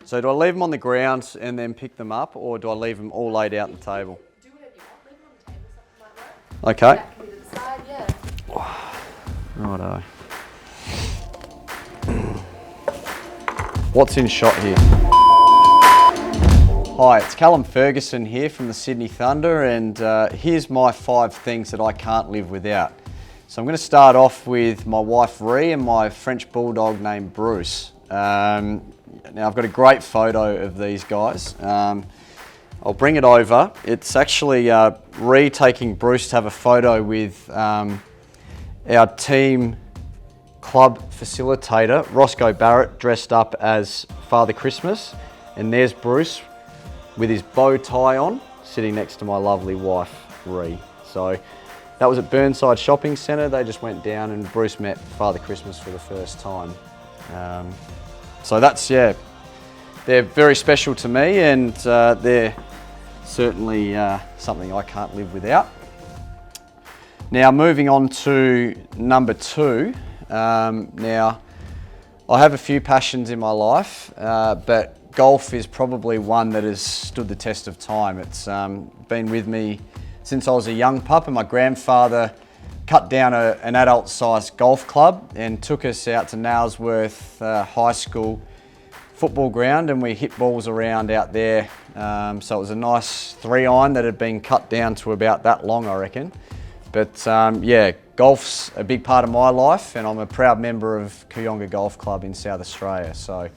So do I leave them on the ground and then pick them up, or do I leave them all laid out on the table? Do whatever you want. Leave them on the table, something like that. Okay. That can be to the side, yeah. Righto. What's in shot here? Hi, it's Callum Ferguson here from the Sydney Thunder, and here's my 5 things that I can't live without. So I'm going to start off with my wife Ree and my French Bulldog named Bruce. Now I've got a great photo of these guys. I'll bring it over. It's actually Ree taking Bruce to have a photo with our team club facilitator, Roscoe Barrett, dressed up as Father Christmas. And there's Bruce with his bow tie on, sitting next to my lovely wife, Ree. So that was at Burnside Shopping Centre. They just went down and Bruce met Father Christmas for the first time. So that's, yeah, they're very special to me, and they're certainly something I can't live without. Now moving on to number 2. Now I have a few passions in my life, but golf is probably one that has stood the test of time. It's been with me since I was a young pup, and my grandfather cut down an adult-sized golf club and took us out to Nailsworth High School football ground, and we hit balls around out there. So it was a nice 3-iron that had been cut down to about that long, I reckon. But yeah, golf's a big part of my life, and I'm a proud member of Kooyonga Golf Club in South Australia. So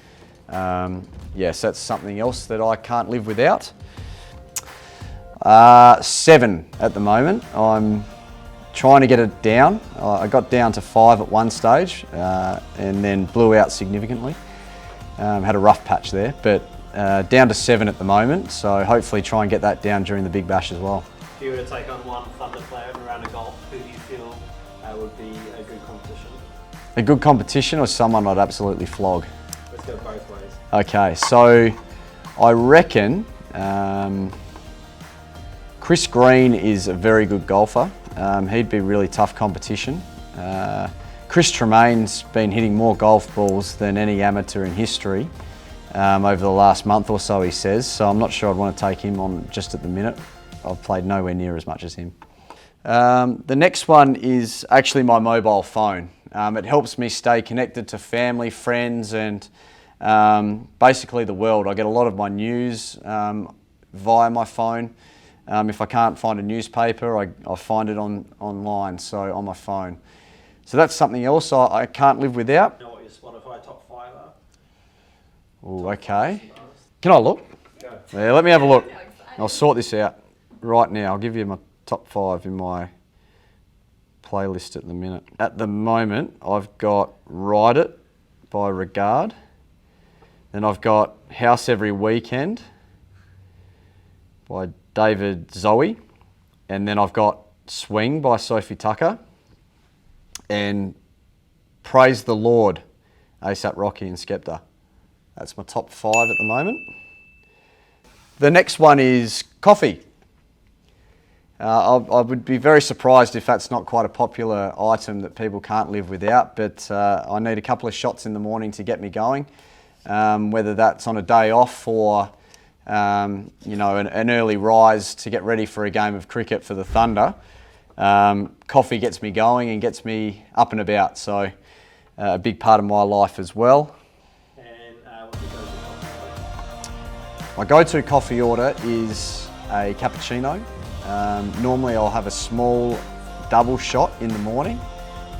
yes, that's something else that I can't live without. 7 at the moment. I'm trying to get it down. I got down to 5 at one stage and then blew out significantly. Had a rough patch there, but down to 7 at the moment. So hopefully try and get that down during the Big Bash as well. If you were to take on one Thunder player in a round of golf, who do you feel would be a good competition? A good competition, or someone I'd absolutely flog? Let's go both ways. Okay, so I reckon Chris Green is a very good golfer. He'd be really tough competition. Chris Tremaine's been hitting more golf balls than any amateur in history over the last month or so, he says, so I'm not sure I'd want to take him on just at the minute. I've played nowhere near as much as him. The next one is actually my mobile phone. It helps me stay connected to family, friends, and basically the world. I get a lot of my news via my phone. If I can't find a newspaper, I find it online, so on my phone. So that's something else I can't live without. You know what your Spotify top 5 are? Oh, okay. Can I look? Go. Yeah, let me have a look. I'll sort this out right now. I'll give you my top 5 in my playlist at the minute. At the moment, I've got Ride It by Regard. Then I've got House Every Weekend by David Zoe. And then I've got Swing by Sophie Tucker. And Praise the Lord, ASAP Rocky and Skepta. That's my top 5 at the moment. The next one is coffee. I would be very surprised if that's not quite a popular item that people can't live without, but I need a couple of shots in the morning to get me going, whether that's on a day off or you know, an early rise to get ready for a game of cricket for the Thunder. Coffee gets me going and gets me up and about, so a big part of my life as well. And what's your go-to coffee order? My go-to coffee order is a cappuccino. Normally I'll have a small double shot in the morning,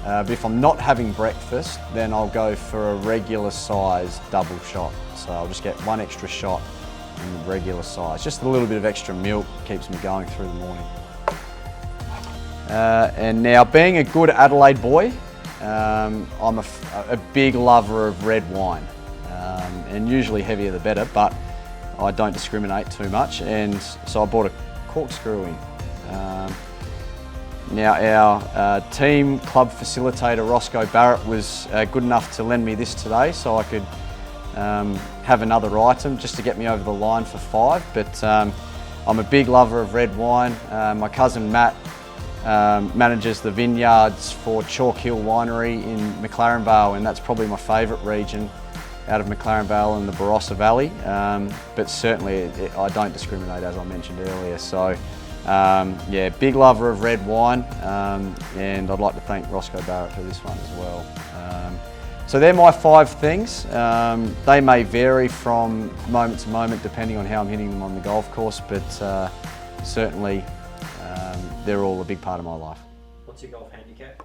but if I'm not having breakfast, then I'll go for a regular size double shot. So I'll just get 1 extra shot in the regular size. Just a little bit of extra milk keeps me going through the morning. And now, being a good Adelaide boy, I'm a big lover of red wine, and usually heavier the better, but I don't discriminate too much, and so I bought a Corkscrew in. Now our team club facilitator Roscoe Barrett was good enough to lend me this today, so I could have another item just to get me over the line for 5, but I'm a big lover of red wine. My cousin Matt manages the vineyards for Chalk Hill Winery in McLaren Vale, and that's probably my favourite region out of McLaren Vale and the Barossa Valley, but certainly I don't discriminate, as I mentioned earlier. So yeah, big lover of red wine, and I'd like to thank Roscoe Barrett for this one as well. So they're my 5 things. They may vary from moment to moment depending on how I'm hitting them on the golf course, but certainly they're all a big part of my life. What's your golf handicap?